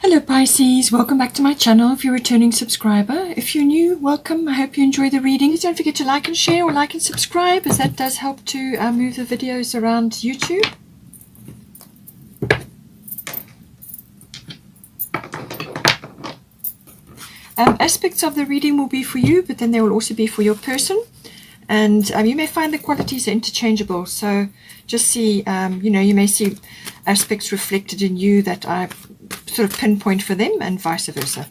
Hello Pisces, welcome back to my channel if you're a returning subscriber. If you're new, welcome. I hope you enjoy the readings. Don't forget to like and share or like and subscribe, as that does help to move the videos around YouTube. Aspects of the reading will be for you, but then they will also be for your person. And you may find the qualities are interchangeable. So just see, you may see aspects reflected in you that I sort of pinpoint for them, and vice versa.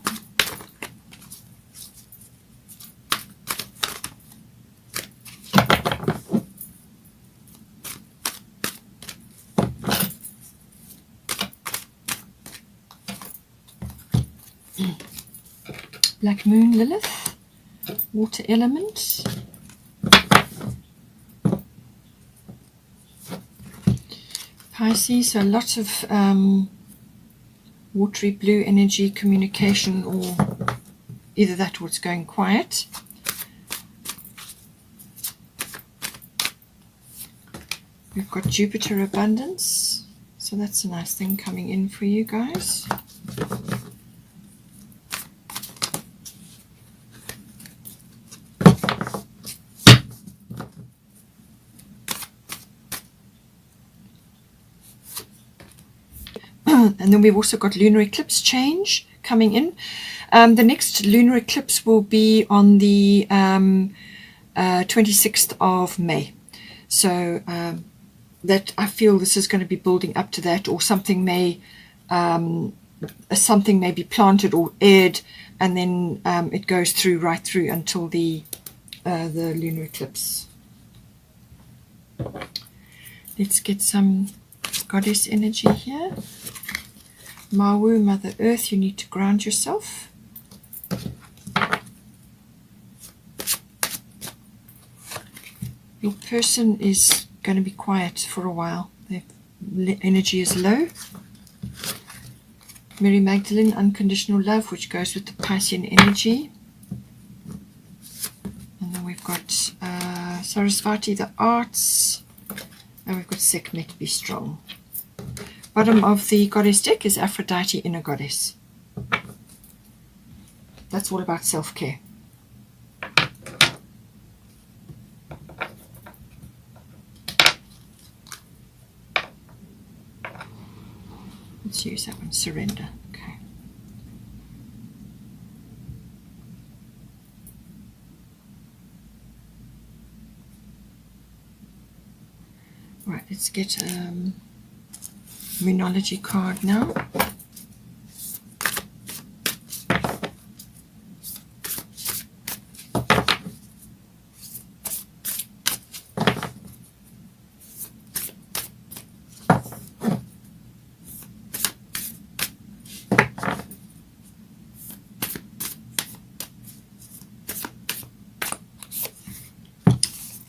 Black Moon Lilith, water element. Pisces, so lots of watery blue energy, communication, or either that or it's going quiet. We've got Jupiter abundance, so that's a nice thing coming in for you guys. And then we've also got lunar eclipse change coming in. The next lunar eclipse will be on the 26th of May. So that I feel this is going to be building up to that, or something may be planted or aired, and then it goes through right through until the lunar eclipse. Let's get some goddess energy here. Mawu, Mother Earth, you need to ground yourself. Your person is going to be quiet for a while. Their energy is low. Mary Magdalene, unconditional love, which goes with the Piscean energy. And then we've got Sarasvati, the arts. And we've got Sekhmet, be strong. Bottom of the goddess deck is Aphrodite, inner goddess. That's all about self-care. Let's use that one, surrender. Okay. Right, let's get Moonology card now.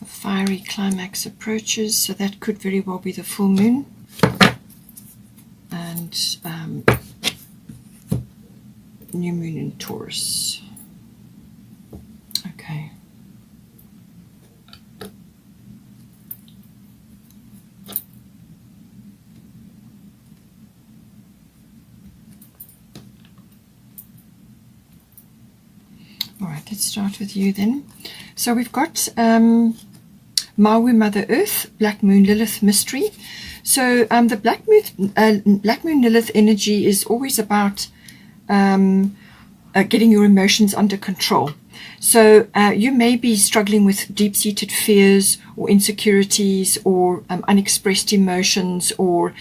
The fiery climax approaches, so that could very well be the full moon. New moon in Taurus. Okay. All right, let's start with you then. So we've got Mawu, Mother Earth, Black Moon Lilith mystery. So the Black Moon Lilith energy is always about getting your emotions under control. So you may be struggling with deep-seated fears or insecurities or unexpressed emotions, or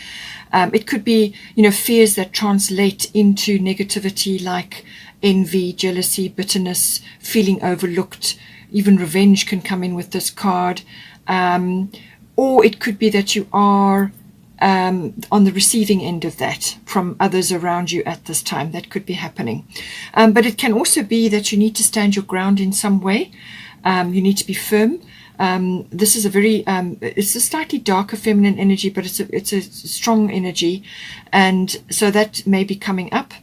it could be, fears that translate into negativity like envy, jealousy, bitterness, feeling overlooked. Even revenge can come in with this card. Or it could be that you are on the receiving end of that from others around you at this time. That could be happening. But it can also be that you need to stand your ground in some way. You need to be firm. This is a very, it's a slightly darker feminine energy, but it's a strong energy. And so that may be coming up.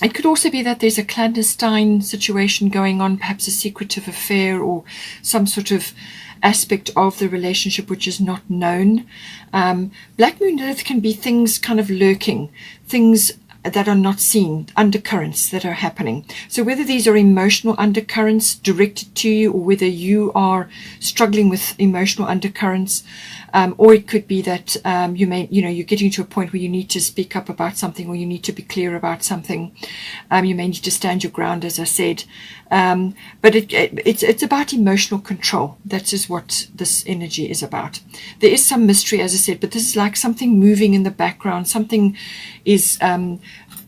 It could also be that there's a clandestine situation going on, perhaps a secretive affair or some sort of aspect of the relationship which is not known. Black Moon Lilith can be things kind of lurking, things that are not seen, undercurrents that are happening. So whether these are emotional undercurrents directed to you, or whether you are struggling with emotional undercurrents, or it could be that you're getting to a point where you need to speak up about something, or you need to be clear about something. You may need to stand your ground, as I said. But it's about emotional control. That is what this energy is about. There is some mystery, as I said, but this is like something moving in the background. Something is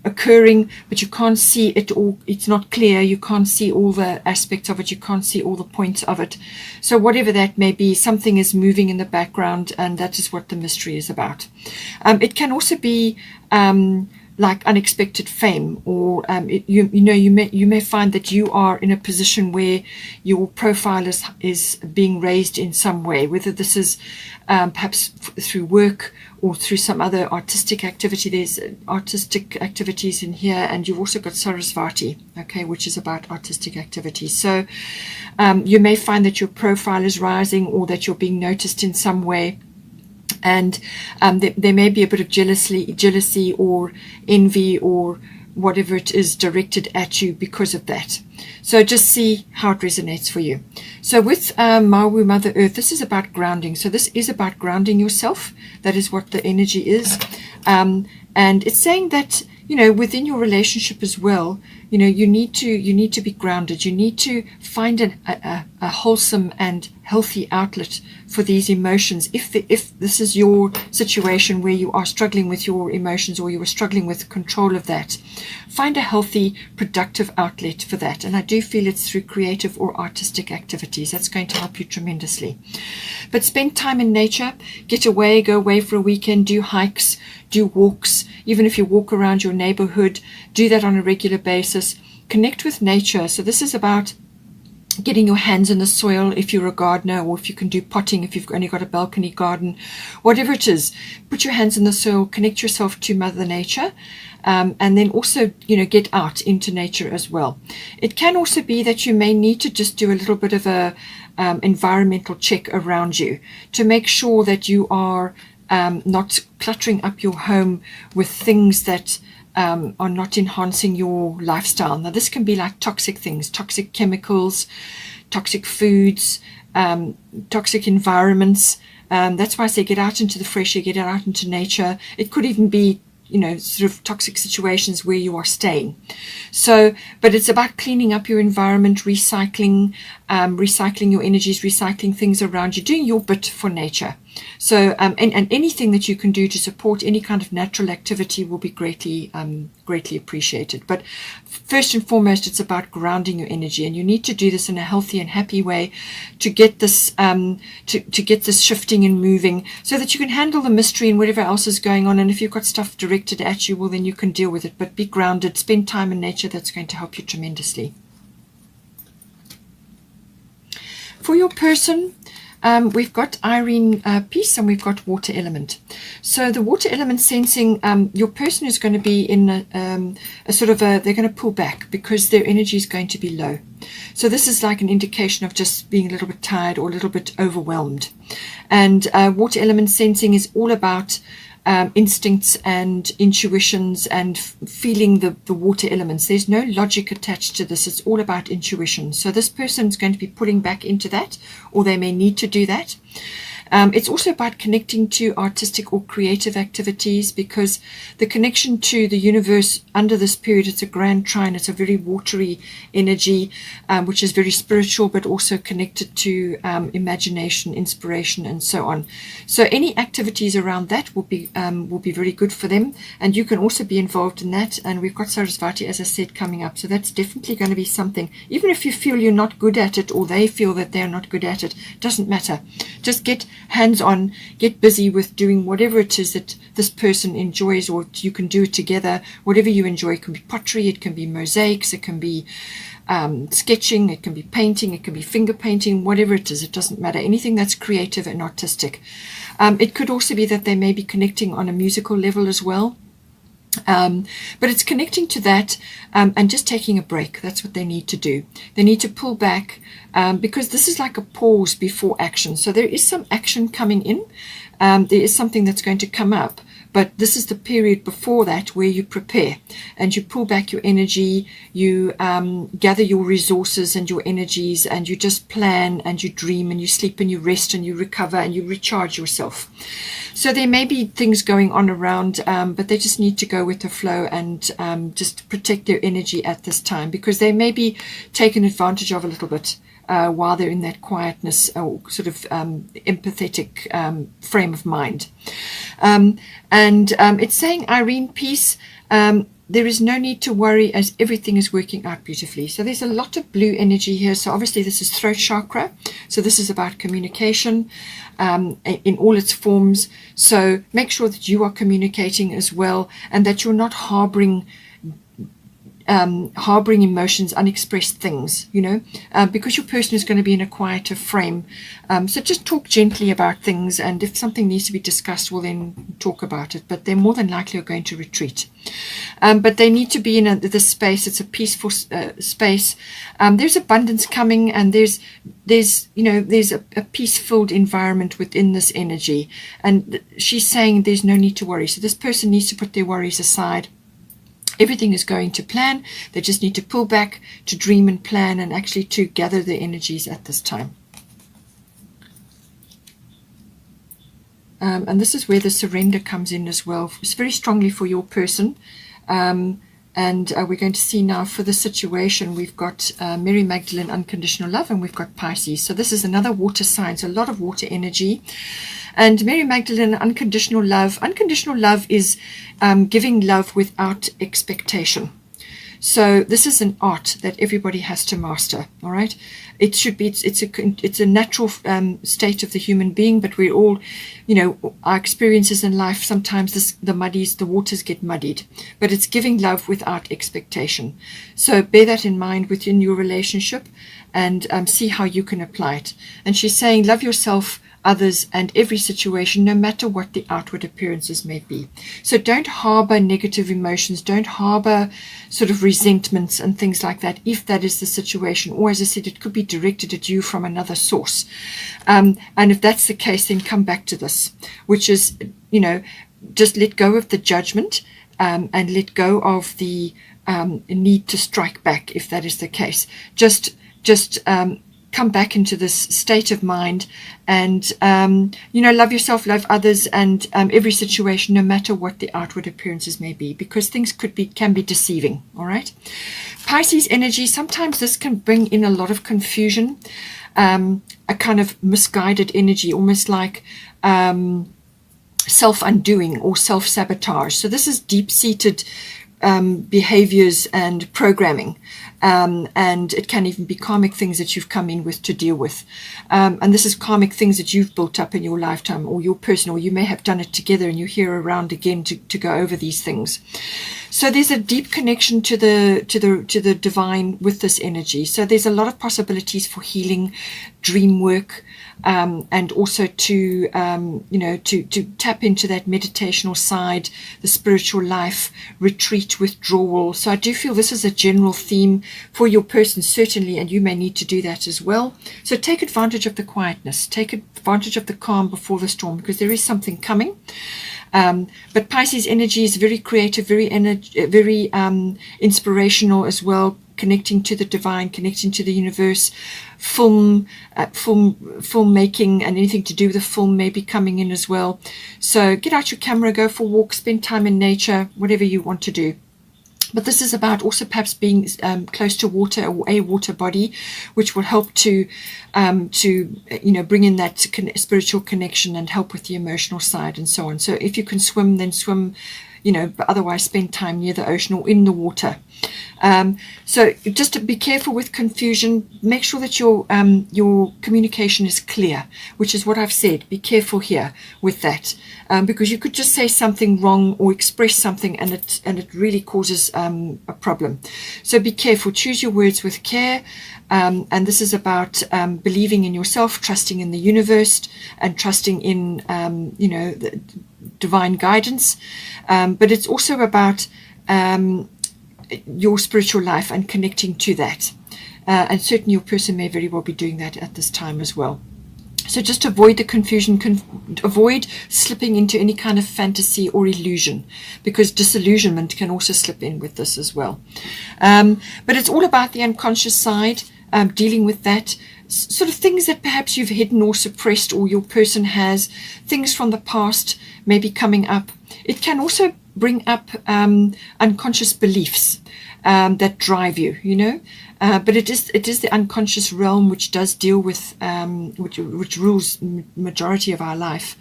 occurring, but you can't see it all. It's not clear. You can't see all the aspects of it. You can't see all the points of it. So whatever that may be, something is moving in the background, and that is what the mystery is about. It can also be like unexpected fame, or you may find that you are in a position where your profile is being raised in some way, whether this is perhaps through work or through some other artistic activity. There's artistic activities in here, and you've also got Sarasvati, okay, which is about artistic activities. So you may find that your profile is rising, or that you're being noticed in some way. And there may be a bit of jealousy or envy or whatever it is directed at you because of that. So just see how it resonates for you. So with Mawu, Mother Earth, this is about grounding. So this is about grounding yourself. That is what the energy is. And it's saying that, within your relationship as well, you need to be grounded. You need to find a wholesome and healthy outlet for these emotions. If this is your situation where you are struggling with your emotions, or you are struggling with control of that, find a healthy, productive outlet for that. And I do feel it's through creative or artistic activities. That's going to help you tremendously. But spend time in nature. Get away, go away for a weekend, do hikes, do walks. Even if you walk around your neighborhood, do that on a regular basis. Connect with nature. So this is about getting your hands in the soil if you're a gardener, or if you can do potting, if you've only got a balcony garden, whatever it is. Put your hands in the soil, connect yourself to Mother Nature, and then also, get out into nature as well. It can also be that you may need to just do a little bit of a environmental check around you to make sure that you are not cluttering up your home with things that are not enhancing your lifestyle. Now this can be like toxic things, toxic chemicals, toxic foods, toxic environments. That's why I say get out into the fresh air, get out into nature. It could even be sort of toxic situations where you are staying. So, but it's about cleaning up your environment, recycling your energies, recycling things around you, doing your bit for nature. So, and anything that you can do to support any kind of natural activity will be greatly appreciated. But first and foremost, it's about grounding your energy, and you need to do this in a healthy and happy way to get this to get this shifting and moving, so that you can handle the mystery and whatever else is going on. And if you've got stuff directed at you, well, then you can deal with it. But be grounded, spend time in nature. That's going to help you tremendously. For your person, we've got Irene Peace, and we've got Water Element. So the Water Element sensing, your person is going to be in a sort of they're going to pull back because their energy is going to be low. So this is like an indication of just being a little bit tired or a little bit overwhelmed. And Water Element sensing is all about instincts and intuitions and feeling the water elements. There's no logic attached to this. It's all about intuition. So this person's going to be pulling back into that, or they may need to do that. It's also about connecting to artistic or creative activities, because the connection to the universe under this period, it's a grand trine, it's a very watery energy, which is very spiritual, but also connected to imagination, inspiration, and so on. So any activities around that will be very good for them, and you can also be involved in that. And we've got Sarasvati, as I said, coming up, so that's definitely going to be something. Even if you feel you're not good at it, or they feel that they're not good at it, doesn't matter. Just get hands-on, get busy with doing whatever it is that this person enjoys, or you can do it together. Whatever you enjoy. It can be pottery, it can be mosaics, it can be sketching, it can be painting, it can be finger painting, whatever it is, it doesn't matter. Anything that's creative and artistic. It could also be that they may be connecting on a musical level as well. But it's connecting to that and just taking a break. That's what they need to do. They need to pull back because this is like a pause before action. So there is some action coming in. There is something that's going to come up, but this is the period before that where you prepare and you pull back your energy, you gather your resources and your energies, and you just plan and you dream and you sleep and you rest and you recover and you recharge yourself. So there may be things going on around, but they just need to go with the flow and just protect their energy at this time, because they may be taken advantage of a little bit while they're in that quietness or sort of empathetic frame of mind. It's saying, Irene, peace. There is no need to worry as everything is working out beautifully. So there's a lot of blue energy here. So obviously this is throat chakra. So this is about communication in all its forms. So make sure that you are communicating as well, and that you're not harboring emotions, unexpressed things, because your person is going to be in a quieter frame. So just talk gently about things, and if something needs to be discussed, well, then talk about it. But they're more than likely are going to retreat. But they need to be in this space. It's a peaceful space. There's abundance coming, and there's a peace-filled environment within this energy. And she's saying there's no need to worry. So this person needs to put their worries aside. Everything is going to plan. They just need to pull back, to dream and plan, and actually to gather their energies at this time. And this is where the surrender comes in as well. It's very strongly for your person. We're going to see now for the situation, we've got Mary Magdalene, unconditional love, and we've got Pisces. So this is another water sign, so a lot of water energy. And Mary Magdalene, unconditional love. Unconditional love is giving love without expectation. So this is an art that everybody has to master. All right, it should be. It's a natural state of the human being, but we're all, our experiences in life. Sometimes the waters get muddied, but it's giving love without expectation. So bear that in mind within your relationship, and see how you can apply it. And she's saying, love yourself, others, and every situation, no matter what the outward appearances may be. So don't harbor negative emotions, don't harbor sort of resentments and things like that, if that is the situation. Or as I said, it could be directed at you from another source. And if that's the case, then come back to this, which is, just let go of the judgment and let go of the need to strike back, if that is the case. Just come back into this state of mind, and love yourself, love others, and every situation, no matter what the outward appearances may be, because things can be deceiving. All right, Pisces energy, sometimes this can bring in a lot of confusion, a kind of misguided energy, almost like self-undoing or self-sabotage. So this is deep-seated behaviors and programming, and it can even be karmic things that you've come in with to deal with, and this is karmic things that you've built up in your lifetime, or your person, or you may have done it together and you're here around again to go over these things. So there's a deep connection to the divine with this energy. So there's a lot of possibilities for healing, dream work, and also to tap into that meditational side, the spiritual life, retreat, withdrawal. So I do feel this is a general theme for your person, certainly, and you may need to do that as well. So take advantage of the quietness, take advantage of the calm before the storm, because there is something coming. But Pisces energy is very creative, very inspirational as well, connecting to the divine, connecting to the universe. Film making and anything to do with the film may be coming in as well. So get out your camera, go for walks, spend time in nature, whatever you want to do. But this is about also perhaps being close to water, or a water body, which will help to bring in that spiritual connection and help with the emotional side and so on. So if you can swim, then swim, but otherwise spend time near the ocean or in the water. So just to be careful with confusion. Make sure that your communication is clear, which is what I've said. Be careful here with that, because you could just say something wrong or express something, and it really causes a problem. So be careful. Choose your words with care. And this is about believing in yourself, trusting in the universe, and trusting in the divine guidance. But it's also about your spiritual life and connecting to that. And certainly your person may very well be doing that at this time as well. So just avoid the confusion, avoid slipping into any kind of fantasy or illusion, because disillusionment can also slip in with this as well. But it's all about the unconscious side, dealing with that, sort of things that perhaps you've hidden or suppressed, or your person has, things from the past maybe coming up. It can also bring up unconscious beliefs that drive you, you know. But it is the unconscious realm which does deal with which rules majority of our life,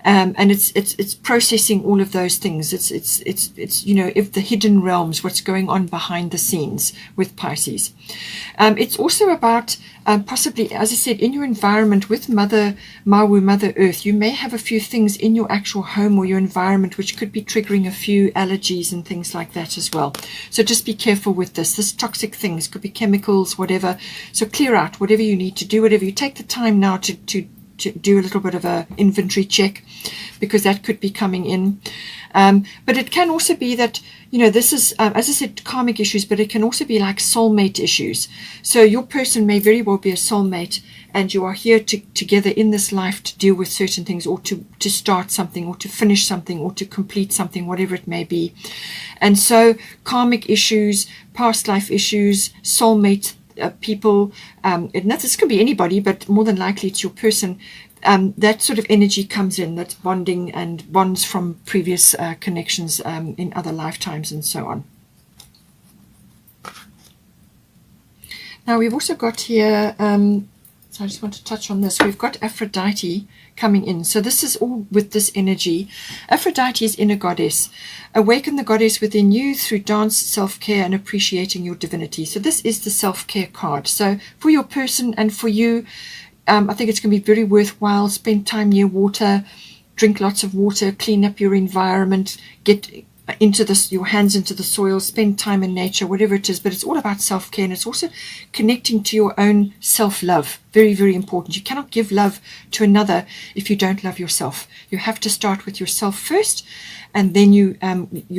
and it's processing all of those things. It's you know, if the hidden realms, what's going on behind the scenes with Pisces. It's also about possibly, as I said, in your environment with Mother Mawu, Mother Earth, you may have a few things in your actual home or your environment which could be triggering a few allergies and things like that as well. So just be careful with this. This toxic things could be chemicals, whatever. So clear out whatever you need to do, whatever you take the time now to do a little bit of a inventory check, because that could be coming in. But it can also be that, you know, this is, as I said, karmic issues, but it can also be like soulmate issues. So your person may very well be a soulmate, and you are here together in this life to deal with certain things, or to start something, or to finish something, or to complete something, whatever it may be. And so karmic issues, past life issues, soulmate people, this could be anybody, but more than likely it's your person. That sort of energy comes in, that's bonding and bonds from previous connections in other lifetimes and so on. Now we've also got here, so I just want to touch on this, we've got Aphrodite coming in. So this is all with this energy. Aphrodite is inner goddess. Awaken the goddess within you through dance, self-care, and appreciating your divinity. So this is the self-care card. So for your person and for you, I think it's going to be very worthwhile. Spend time near water, drink lots of water, clean up your environment, get into this, your hands into the soil, spend time in nature, whatever it is. But it's all about self-care, and it's also connecting to your own self-love. Very, very important. You cannot give love to another if you don't love yourself. You have to start with yourself first, and then you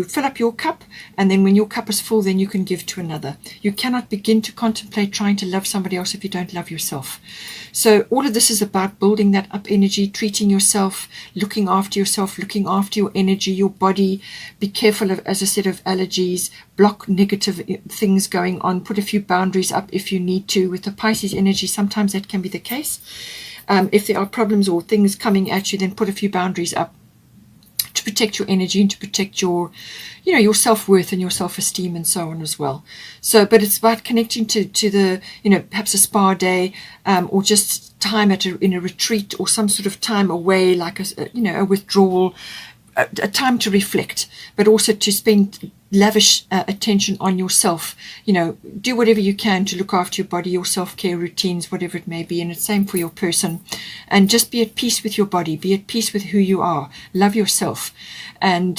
fill up your cup, and then when your cup is full, then you can give to another. You cannot begin to contemplate trying to love somebody else if you don't love yourself. So all of this is about building that up energy, treating yourself, looking after your energy, your body. Be careful of, as I said, of allergies, block negative things going on, put a few boundaries up if you need to. With the Pisces energy, sometimes that can be the case. If there are problems or things coming at you, then put a few boundaries up to protect your energy and to protect your, you know, your self-worth and your self-esteem and so on as well. So, but it's about connecting to the, you know, perhaps a spa day, or just time in a retreat, or some sort of time away, like a withdrawal, a time to reflect, but also to spend lavish attention on yourself. You know, do whatever you can to look after your body, your self-care routines, whatever it may be. And it's same for your person. And just be at peace with your body, be at peace with who you are, love yourself, and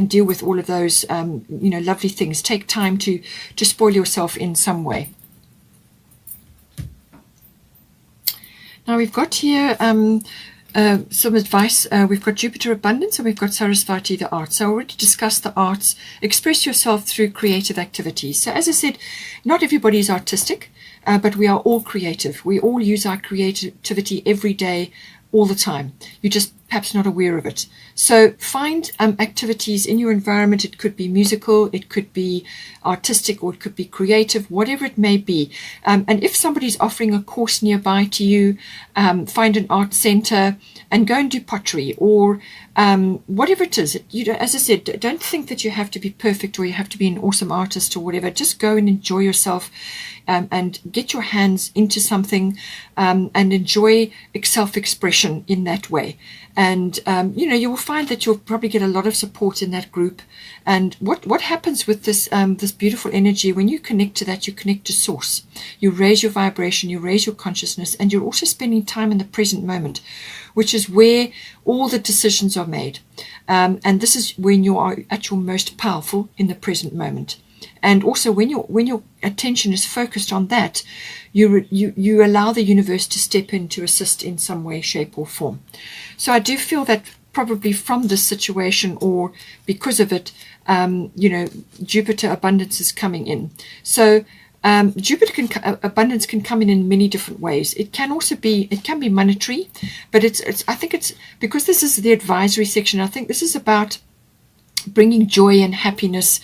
deal with all of those lovely things. Take time to spoil yourself in some way. Now we've got here some advice. We've got Jupiter abundance, and we've got Sarasvati, the arts. So I already discussed the arts. Express yourself through creative activities. So as I said, not everybody is artistic, but we are all creative. We all use our creativity every day, all the time. You're just perhaps not aware of it. So find activities in your environment. It could be musical, it could be artistic, or it could be creative, whatever it may be. And if somebody's offering a course nearby to you, find an art center and go and do pottery, or whatever it is. As I said, don't think that you have to be perfect or you have to be an awesome artist or whatever. Just go and enjoy yourself, and get your hands into something, and enjoy self-expression in that way. And you will find that you'll probably get a lot of support in that group. And what happens with this this beautiful energy, when you connect to that, you connect to source. You raise your vibration, you raise your consciousness, and you're also spending time in the present moment, which is where all the decisions are made. And this is when you are at your most powerful, in the present moment. And also when your attention is focused on that, you allow the universe to step in to assist in some way, shape or form. So I do feel that probably from this situation, or because of it, Jupiter abundance is coming in. So Jupiter abundance can come in many different ways. It can also be, it can be monetary, but I think it's, because this is the advisory section, I think this is about bringing joy and happiness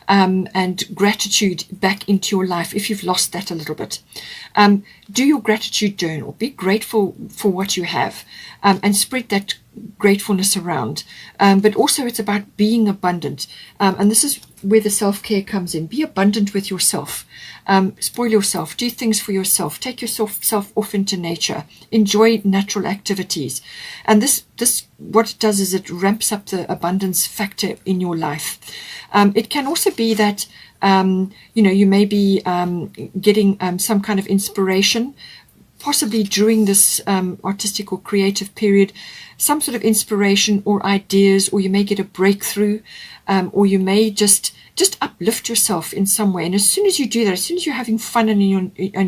and gratitude back into your life if you've lost that a little bit. Do your gratitude journal. Be grateful for what you have, and spread that gratefulness around. But also it's about being abundant. And this is where the self-care comes in. Be abundant with yourself. Spoil yourself. Do things for yourself. Take yourself off into nature. Enjoy natural activities. And this what it does is it ramps up the abundance factor in your life. It can also be that you may be getting some kind of inspiration, possibly during this artistic or creative period, some sort of inspiration or ideas, or you may get a breakthrough, or you may just uplift yourself in some way. And as soon as you do that, as soon as you're having fun and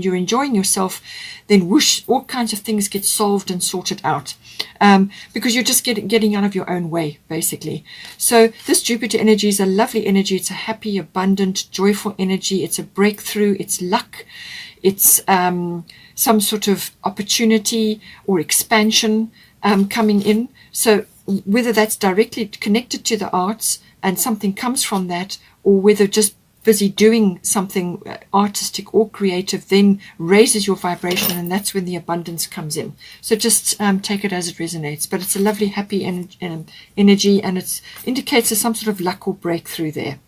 you're enjoying yourself, then whoosh, all kinds of things get solved and sorted out, because you're just getting out of your own way, basically. So this Jupiter energy is a lovely energy. It's a happy, abundant, joyful energy. It's a breakthrough. It's luck. It's some sort of opportunity or expansion coming in. So whether that's directly connected to the arts and something comes from that, or whether just busy doing something artistic or creative then raises your vibration, and that's when the abundance comes in. So just take it as it resonates. But it's a lovely, happy energy, and it indicates there's some sort of luck or breakthrough there.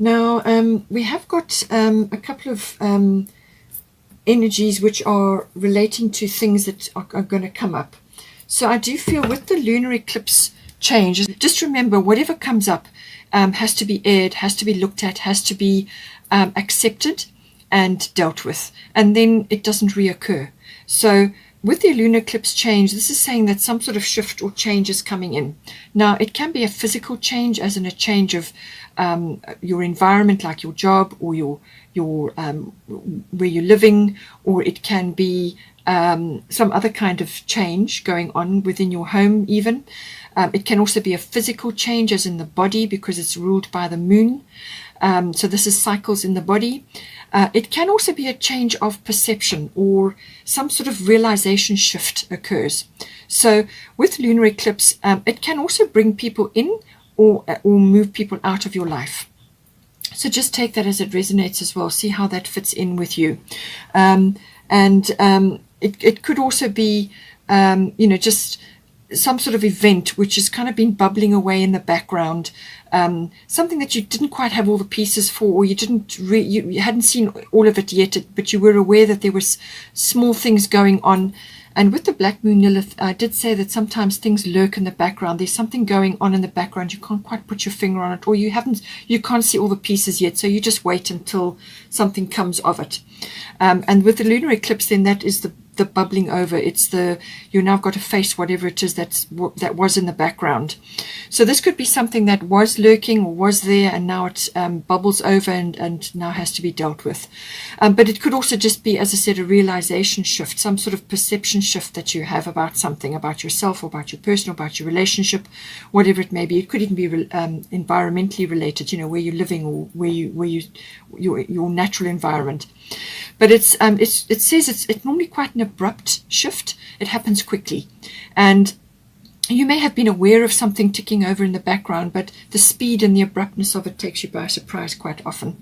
Now, we have got a couple of energies which are relating to things that are going to come up. So I do feel with the lunar eclipse change, just remember, whatever comes up has to be aired, has to be looked at, has to be accepted and dealt with, and then it doesn't reoccur. So with the lunar eclipse change, this is saying that some sort of shift or change is coming in. Now, it can be a physical change, as in a change of your environment, like your job or your where you're living, or it can be some other kind of change going on within your home even. It can also be a physical change, as in the body, because it's ruled by the moon. So this is cycles in the body. It can also be a change of perception, or some sort of realization shift occurs. So with lunar eclipse, it can also bring people in, or move people out of your life. So just take that as it resonates as well. See how that fits in with you. It could also be, just some sort of event which has kind of been bubbling away in the background, something that you didn't quite have all the pieces for, or you hadn't seen all of it yet, but you were aware that there was small things going on. And with the Black Moon Lilith, I did say that sometimes things lurk in the background. There's something going on in the background. You can't quite put your finger on it, or you can't see all the pieces yet. So you just wait until something comes of it. And with the lunar eclipse, then that is the bubbling over. It's you now got to face whatever it is that was in the background. So this could be something that was lurking or was there, and now it bubbles over and now has to be dealt with. But it could also just be, as I said, a realization shift, some sort of perception shift that you have about something, about yourself, or about your person, or about your relationship, whatever it may be. It could even be environmentally related, where you're living, or where your natural environment. But it says it's normally quite an abrupt shift. It happens quickly, and you may have been aware of something ticking over in the background, but the speed and the abruptness of it takes you by surprise quite often.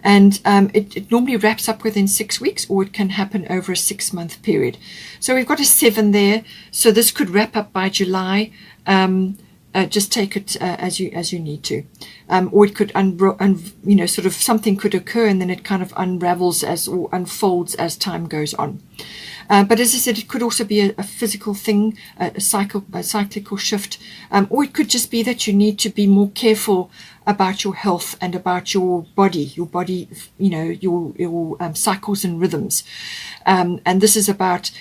And it normally wraps up within 6 weeks, or it can happen over a 6-month period. So we've got a 7 there. So this could wrap up by July. Just take it as you need to, or it could sort of something could occur, and then it kind of unravels or unfolds as time goes on. But as I said, it could also be a physical thing, a cyclical shift, or it could just be that you need to be more careful about your health and about your body, your cycles and rhythms. And this is about,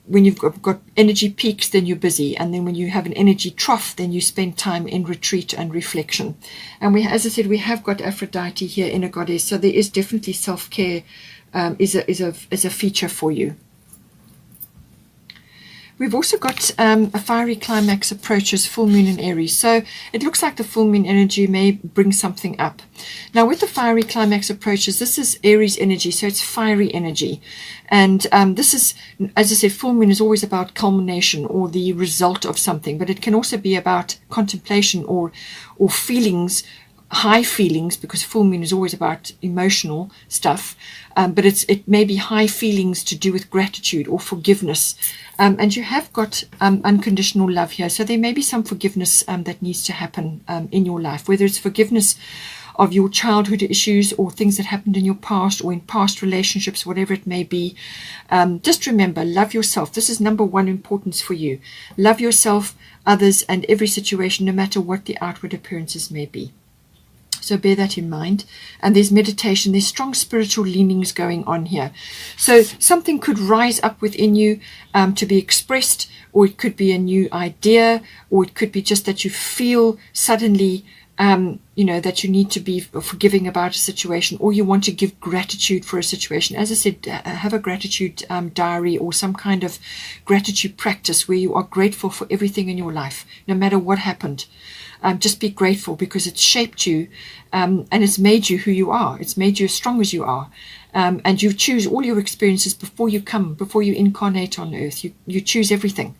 when you've got energy peaks, then you're busy. And then when you have an energy trough, then you spend time in retreat and reflection. And as I said, we have got Aphrodite here, inner goddess. So there is definitely self-care is a feature for you. We've also got a fiery climax approaches full moon in Aries. So it looks like the full moon energy may bring something up. Now with the fiery climax approaches, this is Aries energy, so it's fiery energy. And this is, as I said, full moon is always about culmination or the result of something, but it can also be about contemplation or feelings, high feelings, because full moon is always about emotional stuff, but it may be high feelings to do with gratitude or forgiveness, and you have got unconditional love here, so there may be some forgiveness that needs to happen in your life, whether it's forgiveness of your childhood issues or things that happened in your past or in past relationships, whatever it may be. Just remember, love yourself. This is number one importance for you. Love yourself, others, and every situation, no matter what the outward appearances may be. So bear that in mind. And there's meditation, there's strong spiritual leanings going on here. So something could rise up within you to be expressed, or it could be a new idea, or it could be just that you feel suddenly that you need to be forgiving about a situation, or you want to give gratitude for a situation. As I said, have a gratitude diary or some kind of gratitude practice where you are grateful for everything in your life, no matter what happened. Just be grateful because it's shaped you and it's made you who you are. It's made you as strong as you are. And you choose all your experiences before you incarnate on earth. You choose everything.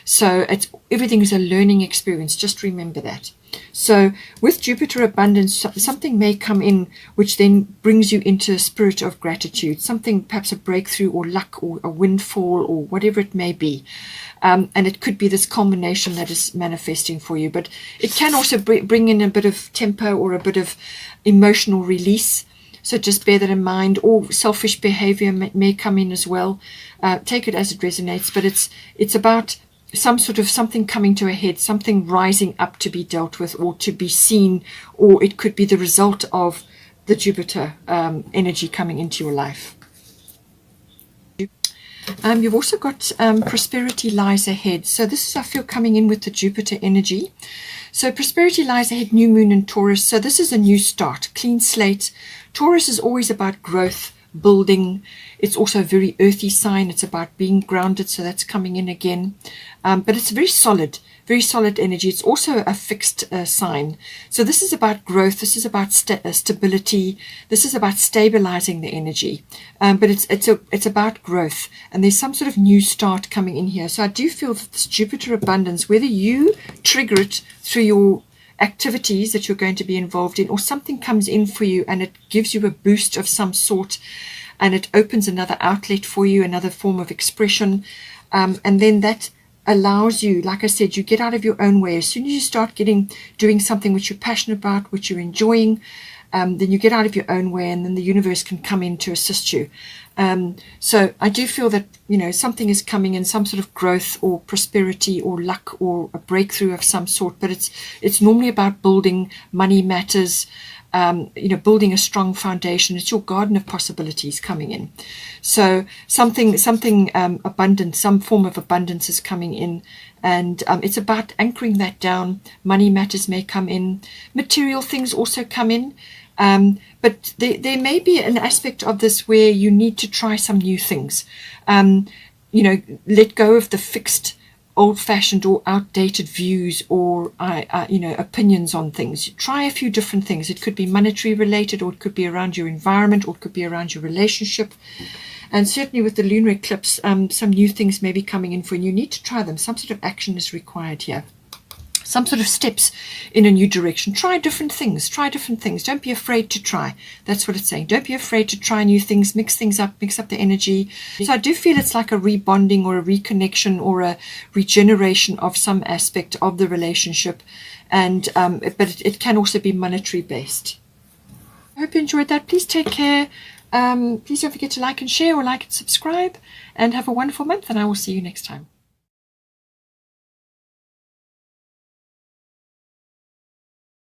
So everything is a learning experience. Just remember that. So with Jupiter abundance, something may come in which then brings you into a spirit of gratitude, something, perhaps a breakthrough or luck or a windfall or whatever it may be. And it could be this culmination that is manifesting for you, but it can also bring in a bit of tempo or a bit of emotional release. So just bear that in mind, or selfish behavior may come in as well. Take it as it resonates, but it's about something coming to a head, something rising up to be dealt with or to be seen, or it could be the result of the Jupiter energy coming into your life. You've also got prosperity lies ahead. So this is, I feel, coming in with the Jupiter energy. So prosperity lies ahead, new moon in Taurus. So this is a new start, clean slate. Taurus is always about growth, building. It's also a very earthy sign. It's about being grounded, so that's coming in again. But it's very solid energy. It's also a fixed sign. So this is about growth. This is about stability. This is about stabilizing the energy. But it's about growth. And there's some sort of new start coming in here. So I do feel that this Jupiter abundance, whether you trigger it through your activities that you're going to be involved in, or something comes in for you and it gives you a boost of some sort, and it opens another outlet for you, another form of expression, and then that allows you, like I said, you get out of your own way. As soon as you start doing something which you're passionate about, which you're enjoying, then you get out of your own way, and then the universe can come in to assist you. So I do feel that, something is coming in, some sort of growth or prosperity or luck or a breakthrough of some sort, but it's normally about building money matters, building a strong foundation. It's your garden of possibilities coming in. So something abundant, some form of abundance is coming in, and it's about anchoring that down. Money matters may come in, material things also come in. But there may be an aspect of this where you need to try some new things. Let go of the fixed, old-fashioned or outdated views or opinions on things. Try a few different things. It could be monetary related, or it could be around your environment, or it could be around your relationship. And certainly with the lunar eclipse, some new things may be coming in for you. You need to try them. Some sort of action is required here. Some sort of steps in a new direction. Try different things. Don't be afraid to try. That's what it's saying. Don't be afraid to try new things, mix things up, mix up the energy. So I do feel it's like a rebonding or a reconnection or a regeneration of some aspect of the relationship. And but it can also be monetary based. I hope you enjoyed that. Please take care. Please don't forget to like and share, or like and subscribe, and have a wonderful month, and I will see you next time.